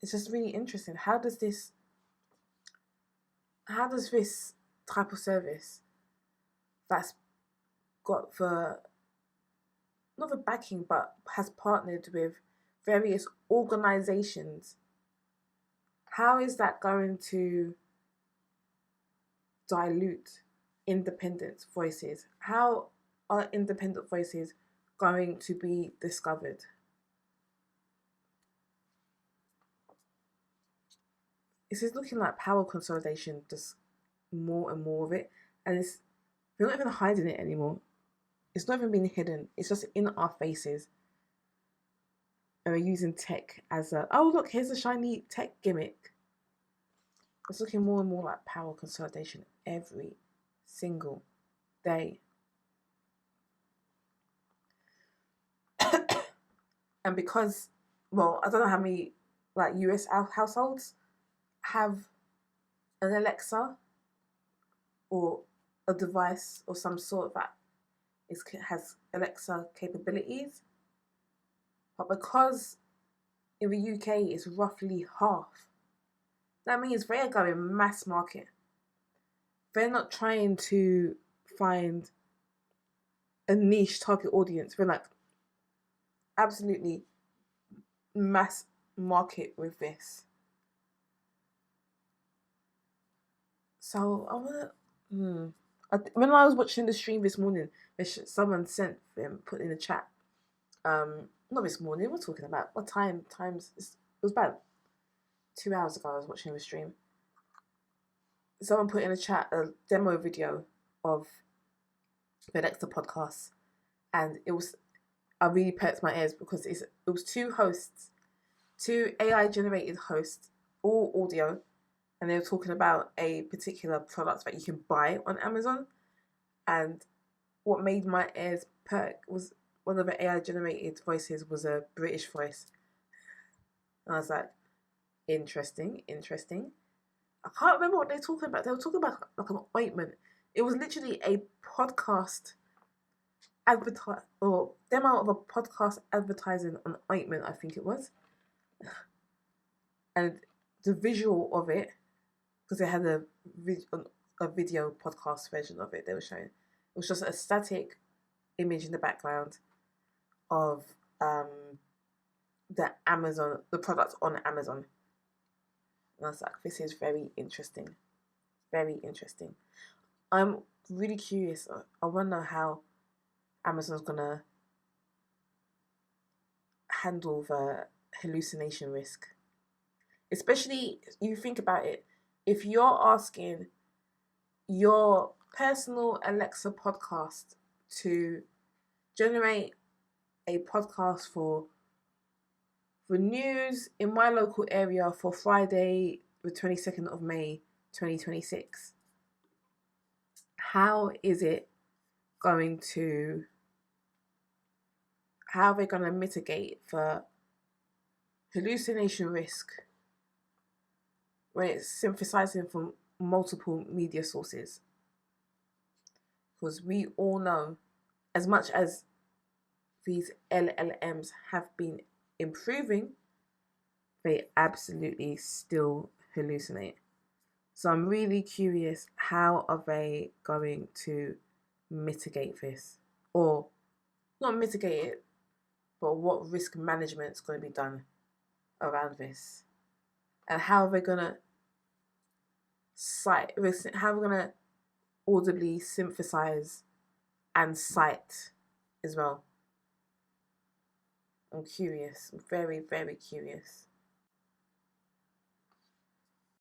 it's just really interesting. How does this type of service that's got not the backing, but has partnered with various organizations, how is that going to dilute independent voices? How are independent voices going to be discovered? This is looking like power consolidation, just more and more of it, and we're not even hiding it anymore. It's not even being hidden. It's just in our faces. And we're using tech as oh look, here's a shiny tech gimmick. It's looking more and more like power consolidation every single day. And because, well, I don't know how many like US households have an Alexa or a device or some sort that has Alexa capabilities. But because in the UK it's roughly half, that means they're going mass market. They're not trying to find a niche target audience. They're like absolutely mass market with this. So I wanna. When I was watching the stream this morning, someone put in the chat. Not this morning. We're talking about what time? It was about 2 hours ago. I was watching the stream. Someone put in the chat a demo video of the Alexa podcast, and I really perked my ears because it was two AI generated hosts, all audio, and they were talking about a particular product that you can buy on Amazon. And what made my ears perk was one of the AI generated voices was a British voice. And I was like, interesting. I can't remember what they were talking about. They were talking about like an ointment. It was literally a podcast or demo of a podcast advertising an ointment, I think it was. And the visual of it, because they had a video podcast version of it they were showing, it was just a static image in the background of the product on Amazon. And I was like, this is very interesting. Very interesting. I'm really curious. I want to know how Amazon's going to handle the hallucination risk. Especially, you think about it, if you're asking your personal Alexa podcast to generate a podcast for the news in my local area for Friday, the 22nd of May, 2026, how are they going to mitigate the hallucination risk when it's synthesizing from multiple media sources? Because we all know, as much as these LLMs have been improving, they absolutely still hallucinate. So I'm really curious, how are they going to mitigate this? Or not mitigate it, but what risk management is going to be done around this? And how are they going to audibly synthesize and cite as well? I'm curious. I'm very, very curious.